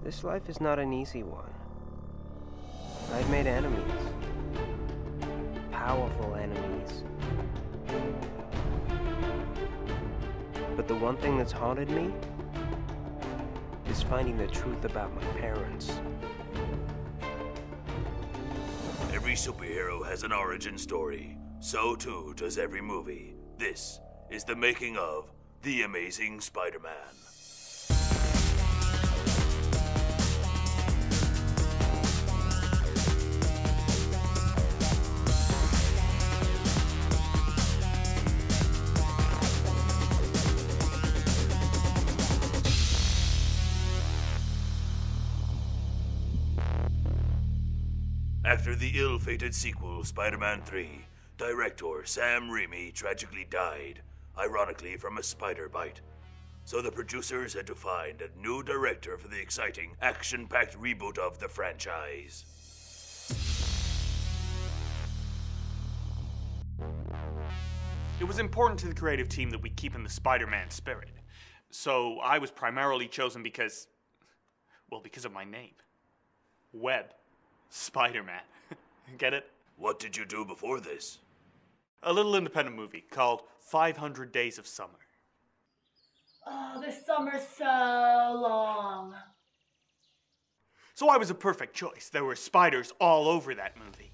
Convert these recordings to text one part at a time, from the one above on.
This life is not an easy one. I've made enemies. Powerful enemies. But the one thing that's haunted me is finding the truth about my parents. Every superhero has an origin story. So too does every movie. This is the making of The Amazing Spider-Man. After the ill-fated sequel, Spider-Man 3, director Sam Raimi tragically died, ironically from a spider bite. So the producers had to find a new director for the exciting, action-packed reboot of the franchise. It was important to the creative team that we keep in the Spider-Man spirit. So I was primarily chosen because of my name. Webb. Spider-Man. Get it? What did you do before this? A little independent movie called 500 Days of Summer. Oh, this summer's so long. So I was a perfect choice. There were spiders all over that movie.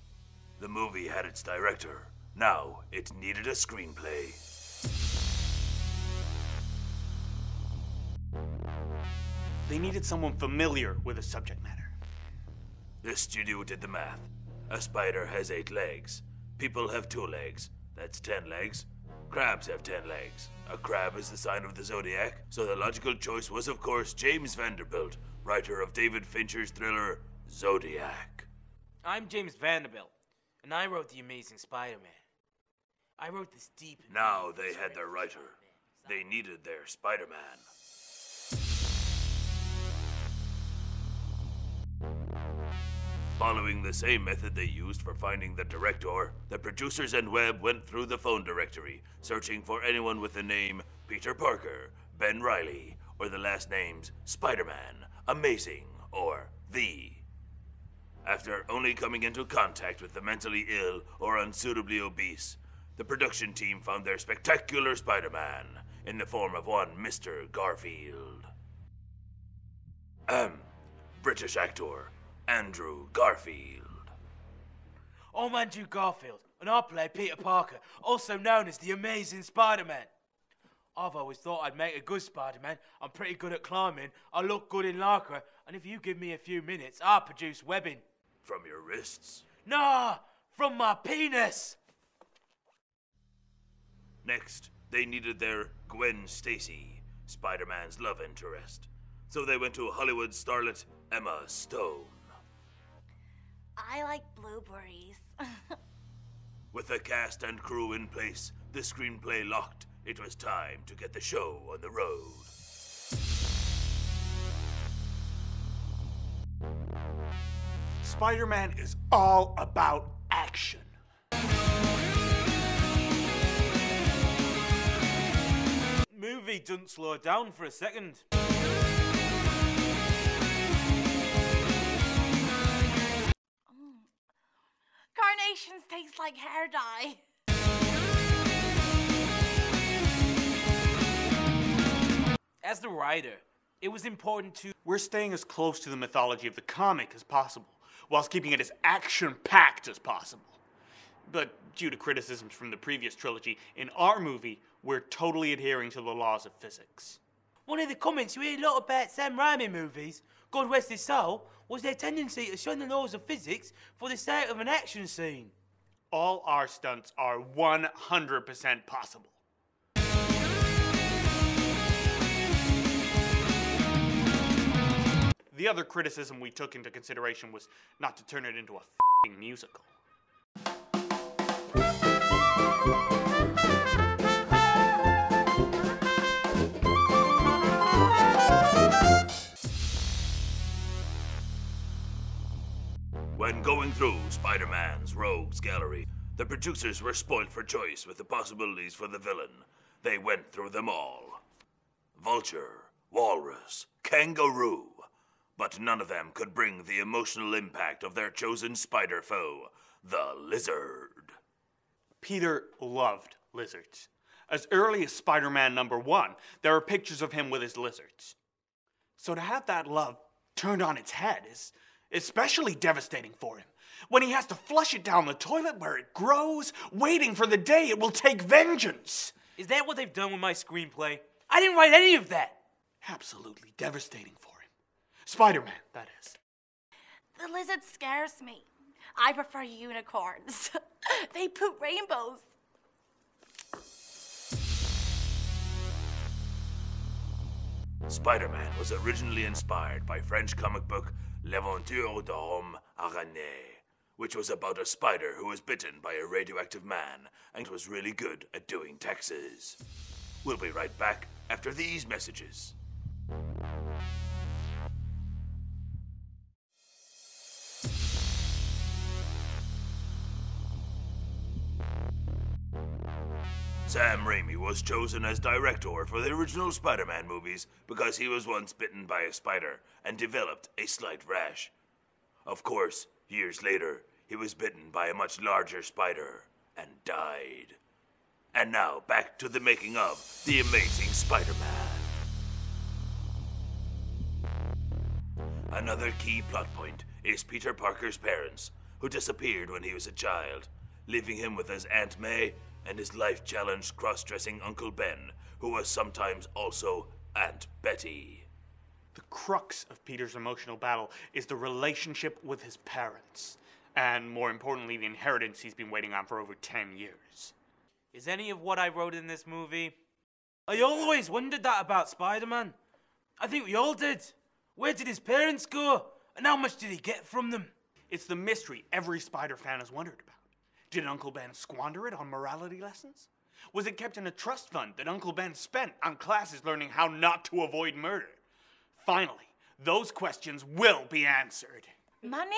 The movie had its director. Now it needed a screenplay. They needed someone familiar with the subject matter. The studio did the math. A spider has 8 legs. People have 2 legs. That's 10 legs. Crabs have 10 legs. A crab is the sign of the zodiac, so the logical choice was, of course, James Vanderbilt, writer of David Fincher's thriller Zodiac. I'm James Vanderbilt, and I wrote The Amazing Spider-Man. I wrote this deep... Now they had their writer. They needed their Spider-Man. Following the same method they used for finding the director, the producers and Webb went through the phone directory, searching for anyone with the name Peter Parker, Ben Reilly, or the last names Spider-Man, Amazing, or The. After only coming into contact with the mentally ill or unsuitably obese, the production team found their spectacular Spider-Man in the form of one Mr. Garfield. British actor Andrew Garfield. I'm Andrew Garfield, and I play Peter Parker, also known as the Amazing Spider-Man. I've always thought I'd make a good Spider-Man. I'm pretty good at climbing, I look good in lycra, and if you give me a few minutes, I'll produce webbing. From your wrists? Nah, from my penis! Next, they needed their Gwen Stacy, Spider-Man's love interest. So they went to Hollywood starlet Emma Stone. I like blueberries. With the cast and crew in place, the screenplay locked, it was time to get the show on the road. Spider-Man is all about action. Movie doesn't slow down for a second. Carnations taste like hair dye. As the writer, it was important to... We're staying as close to the mythology of the comic as possible, whilst keeping it as action-packed as possible. But due to criticisms from the previous trilogy, in our movie, we're totally adhering to the laws of physics. One of the comments you hear a lot about Sam Raimi movies, God rest his soul, was their tendency to shun the laws of physics for the sake of an action scene. All our stunts are 100% possible. The other criticism we took into consideration was not to turn it into a f***ing musical. When going through Spider-Man's Rogues Gallery, the producers were spoiled for choice with the possibilities for the villain. They went through them all. Vulture, Walrus, Kangaroo. but none of them could bring the emotional impact of their chosen spider foe, the lizard. Peter loved lizards. As early as Spider-Man #1, there are pictures of him with his lizards. So to have that love turned on its head is especially devastating for him. When he has to flush it down the toilet where it grows, waiting for the day it will take vengeance. Is that what they've done with my screenplay? I didn't write any of that. Absolutely devastating for him. Spider-Man, that is. The lizard scares me. I prefer unicorns. They poop rainbows. Spider-Man was originally inspired by French comic book L'Aventure d'Homme Araignée, which was about a spider who was bitten by a radioactive man and was really good at doing taxes. We'll be right back after these messages. Sam Raimi was chosen as director for the original Spider-Man movies because he was once bitten by a spider and developed a slight rash. Of course, years later, he was bitten by a much larger spider and died. And now, back to the making of The Amazing Spider-Man. Another key plot point is Peter Parker's parents, who disappeared when he was a child, leaving him with his Aunt May and his life-challenged cross-dressing Uncle Ben, who was sometimes also Aunt Betty. The crux of Peter's emotional battle is the relationship with his parents, and more importantly, the inheritance he's been waiting on for over 10 years. Is any of what I wrote in this movie? I always wondered that about Spider-Man. I think we all did. Where did his parents go? And how much did he get from them? It's the mystery every Spider fan has wondered about. Did Uncle Ben squander it on morality lessons? Was it kept in a trust fund that Uncle Ben spent on classes learning how not to avoid murder? Finally, those questions will be answered. Money?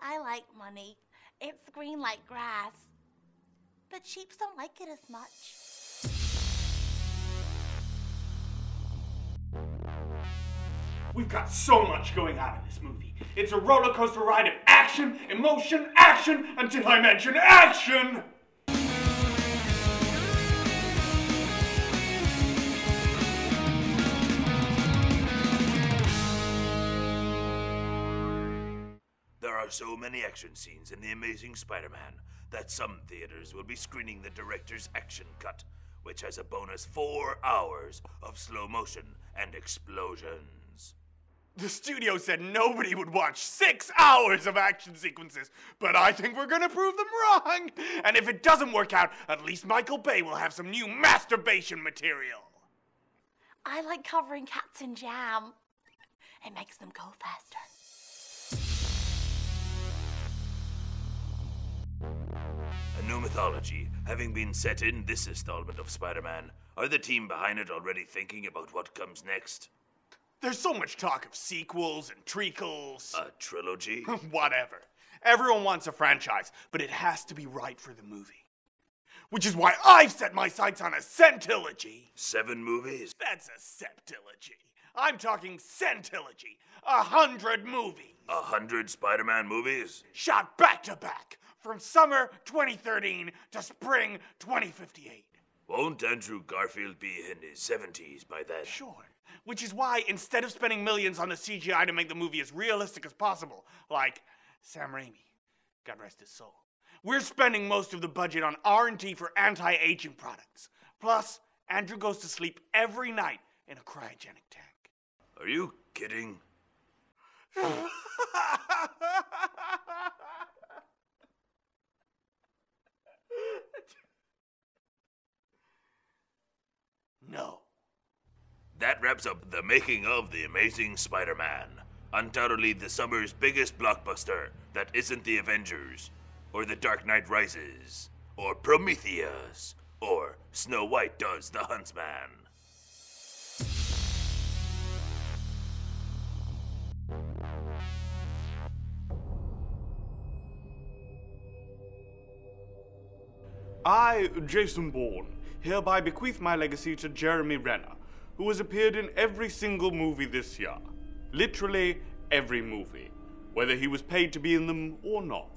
I like money. It's green like grass. But sheep don't like it as much. We've got so much going on in this movie. It's a roller coaster ride of action, emotion, action, until I mention action! There are so many action scenes in The Amazing Spider-Man that some theaters will be screening the director's action cut, which has a bonus 4 hours of slow motion and explosions. The studio said nobody would watch 6 hours of action sequences, but I think we're gonna prove them wrong. And if it doesn't work out, at least Michael Bay will have some new masturbation material. I like covering cats in jam. It makes them go faster. A new mythology having been set in this installment of Spider-Man. Are the team behind it already thinking about what comes next? There's so much talk of sequels and trequels. A trilogy? Whatever. Everyone wants a franchise, but it has to be right for the movie. Which is why I've set my sights on a centillogy. 7 movies? That's a septillogy. I'm talking centillogy. 100 movies. 100 Spider-Man movies? Shot back to back. From summer 2013 to spring 2058. Won't Andrew Garfield be in his 70s by then? Sure. Which is why, instead of spending millions on the CGI to make the movie as realistic as possible, like Sam Raimi, God rest his soul, we're spending most of the budget on R&D for anti-aging products. Plus, Andrew goes to sleep every night in a cryogenic tank. Are you kidding? No. That wraps up the making of The Amazing Spider-Man. Undoubtedly the summer's biggest blockbuster that isn't The Avengers, or The Dark Knight Rises, or Prometheus, or Snow White Does the Huntsman. I, Jason Bourne, hereby bequeath my legacy to Jeremy Renner, who has appeared in every single movie this year. Literally every movie, whether he was paid to be in them or not.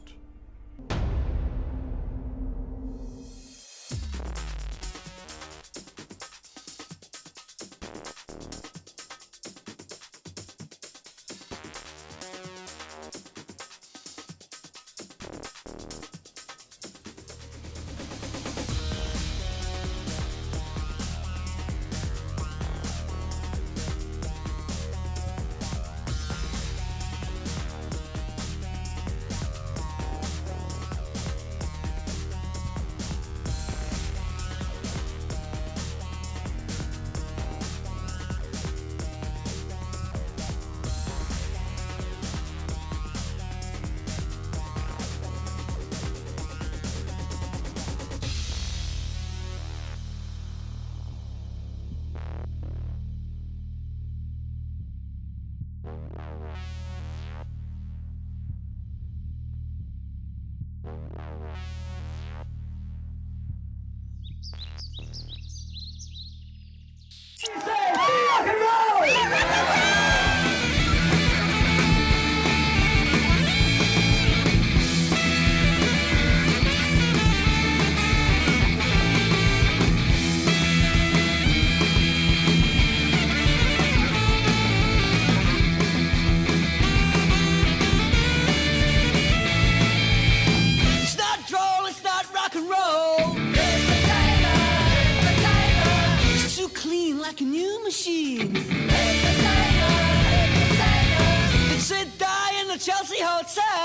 Chelsea Hotel.